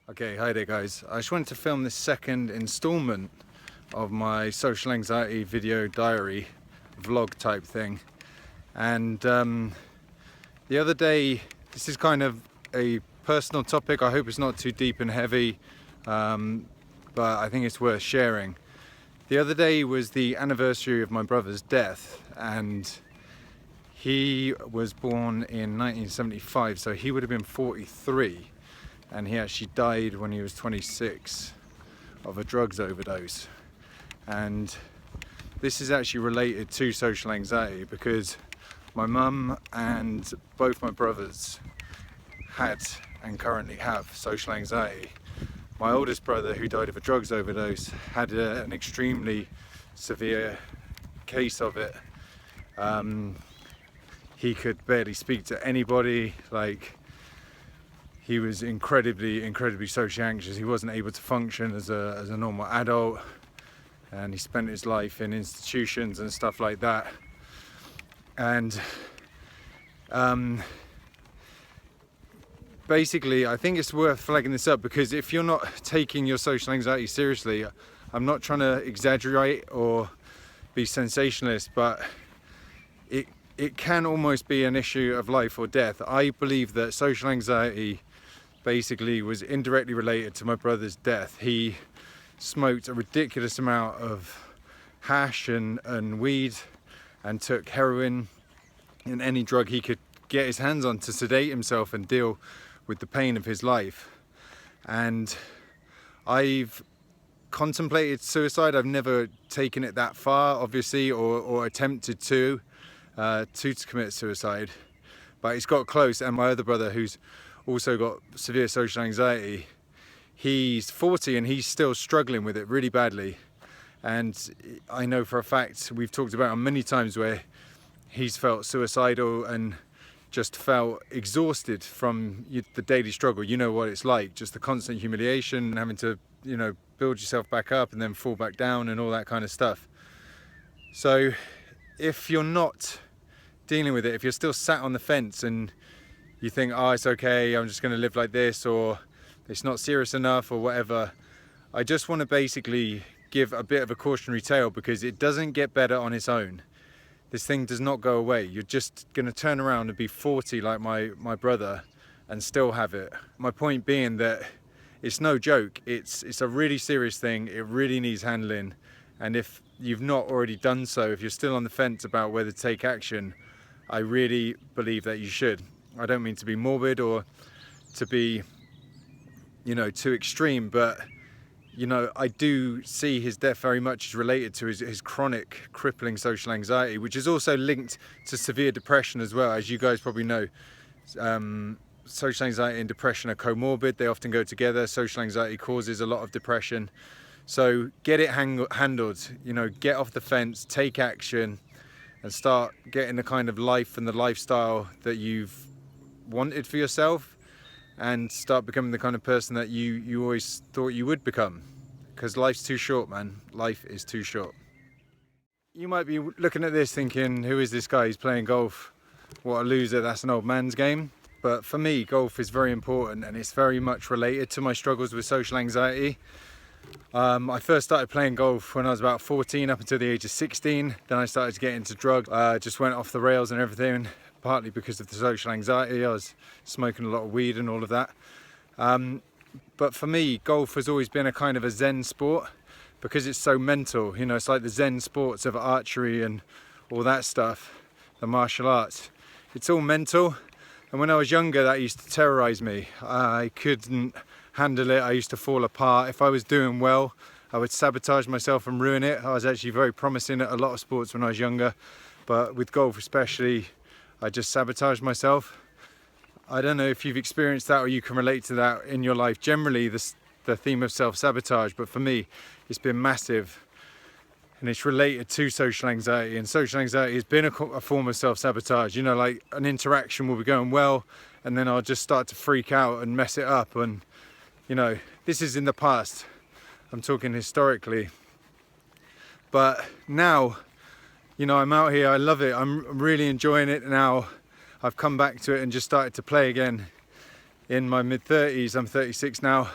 Okay, hi there guys. I just wanted to film this second installment of my social anxiety video diary vlog type thing. And the other day, this is kind of a personal topic. I hope it's not too deep and heavy, but I think it's worth sharing. The other day was the anniversary of my brother's death, and he was born in 1975, so he would have been 43. And he actually died when he was 26 of a drugs overdose. And this is actually related to social anxiety because my mum and both my brothers had and currently have social anxiety. My oldest brother, who died of a drugs overdose, had an extremely severe case of it. He could barely speak to anybody. He was incredibly socially anxious. He wasn't able to function as a normal adult, and he spent his life in institutions and stuff like that. And basically, I think it's worth flagging this up because if you're not taking your social anxiety seriously, I'm not trying to exaggerate or be sensationalist, but it can almost be an issue of life or death. I believe that social anxiety basically was indirectly related to my brother's death. He smoked a ridiculous amount of hash and weed and took heroin and any drug he could get his hands on to sedate himself and deal with the pain of his life. And I've contemplated suicide. I've never taken it that far, obviously, or attempted to commit suicide, but it's got close. And my other brother, who's also got severe social anxiety, he's 40 and he's still struggling with it really badly. And I know for a fact, we've talked about it many times, where he's felt suicidal and just felt exhausted from the daily struggle. You know what it's like, just the constant humiliation and having to, build yourself back up and then fall back down and all that kind of stuff. So if you're not dealing with it, if you're still sat on the fence and you think, oh, it's okay, I'm just going to live like this, or it's not serious enough, or whatever, I just want to basically give a bit of a cautionary tale, because it doesn't get better on its own. This thing does not go away. You're just going to turn around and be 40 like my brother and still have it. My point being that it's no joke. It's a really serious thing. It really needs handling. And if you've not already done so, if you're still on the fence about whether to take action, I really believe that you should. I don't mean to be morbid or to be, too extreme, but, I do see his death very much as related to his chronic, crippling social anxiety, which is also linked to severe depression as well. As you guys probably know, social anxiety and depression are comorbid. They often go together. Social anxiety causes a lot of depression. So get it handled, get off the fence, take action, and start getting the kind of life and the lifestyle that you've wanted for yourself, and start becoming the kind of person that you always thought you would become, because life's too short, man. Life is too short. You might be looking at this thinking, who is this guy? He's playing golf. What a loser. That's an old man's game. But for me, golf is very important, and it's very much related to my struggles with social anxiety. I first started playing golf when I was about 14 up until the age of 16. Then I started to get into drugs. Just went off the rails and everything, partly because of the social anxiety. I was smoking a lot of weed and all of that. But for me, golf has always been a kind of a Zen sport, because it's so mental. It's like the Zen sports of archery and all that stuff, the martial arts. It's all mental. And when I was younger, that used to terrorize me. I couldn't handle it. I used to fall apart. If I was doing well, I would sabotage myself and ruin it. I was actually very promising at a lot of sports when I was younger, but with golf especially, I just sabotaged myself. I don't know if you've experienced that or you can relate to that in your life. Generally, the theme of self-sabotage, but for me, it's been massive, and it's related to social anxiety. And social anxiety has been a form of self-sabotage. Like an interaction will be going well, and then I'll just start to freak out and mess it up. And this is in the past. I'm talking historically. But now, I'm out here. I love it. I'm really enjoying it now. I've come back to it and just started to play again in my mid-30s. I'm 36 now.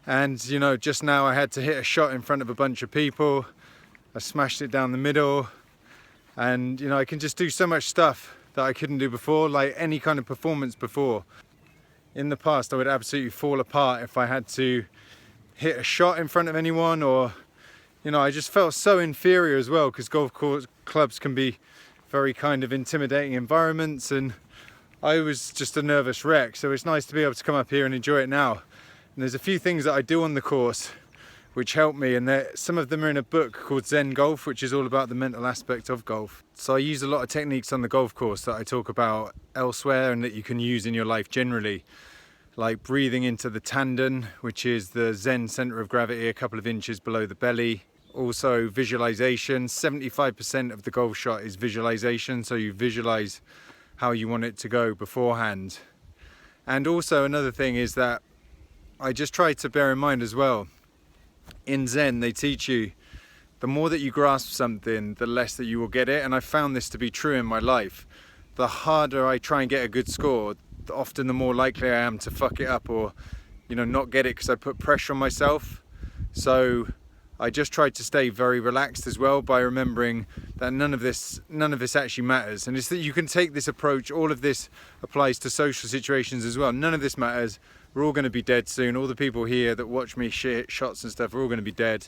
And you know, just now I had to hit a shot in front of a bunch of people. I smashed it down the middle, and you know, I can just do so much stuff that I couldn't do before, like any kind of performance before. In the past, I would absolutely fall apart if I had to hit a shot in front of anyone, or you know, I just felt so inferior as well, because golf course clubs can be very kind of intimidating environments, and I was just a nervous wreck. So it's nice to be able to come up here and enjoy it now. And there's a few things that I do on the course which help me, and some of them are in a book called Zen Golf, which is all about the mental aspect of golf. So I use a lot of techniques on the golf course that I talk about elsewhere and that you can use in your life generally, like breathing into the tanden, which is the Zen center of gravity a couple of inches below the belly. Also visualization. 75% of the golf shot is visualization, so you visualize how you want it to go beforehand. And also another thing is that I just try to bear in mind as well, in Zen they teach you the more that you grasp something, the less that you will get it. And I found this to be true in my life. The harder I try and get a good score, often the more likely I am to fuck it up, or you know, not get it, because I put pressure on myself. So I just tried to stay very relaxed as well, by remembering that none of this actually matters. And it's that you can take this approach. All of this applies to social situations as well. None of this matters. We're all going to be dead soon. All the people here that watch me hit shots and stuff are all going to be dead.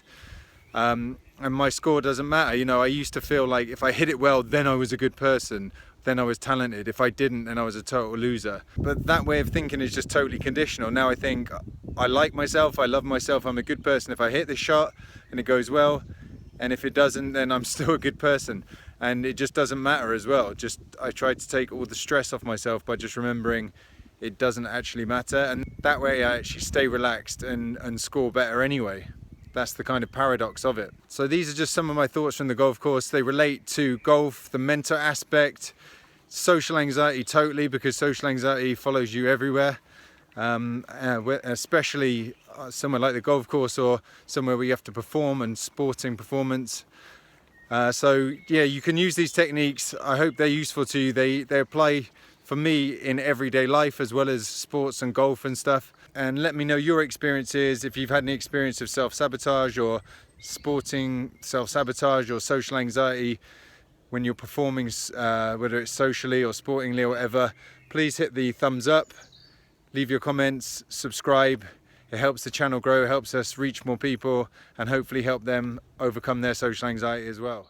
And my score doesn't matter. You know, I used to feel like if I hit it well, then I was a good person, then I was talented. If I didn't, then I was a total loser. But that way of thinking is just totally conditional. Now I think I like myself, I love myself, I'm a good person if I hit this shot and it goes well, and if it doesn't, then I'm still a good person. And it just doesn't matter as well. Just I try to take all the stress off myself by just remembering it doesn't actually matter, and that way I actually stay relaxed and score better anyway. That's the kind of paradox of it. So these are just some of my thoughts from the golf course. They relate to golf, the mental aspect, social anxiety totally, because social anxiety follows you everywhere, especially somewhere like the golf course, or somewhere where you have to perform and sporting performance. So yeah, you can use these techniques. I hope they're useful to you. They apply for me in everyday life as well as sports and golf and stuff. And let me know your experiences, if you've had any experience of self-sabotage or sporting self-sabotage or social anxiety when you're performing, whether it's socially or sportingly or whatever. Please hit the thumbs up, leave your comments, subscribe. It helps the channel grow, helps us reach more people, and hopefully help them overcome their social anxiety as well.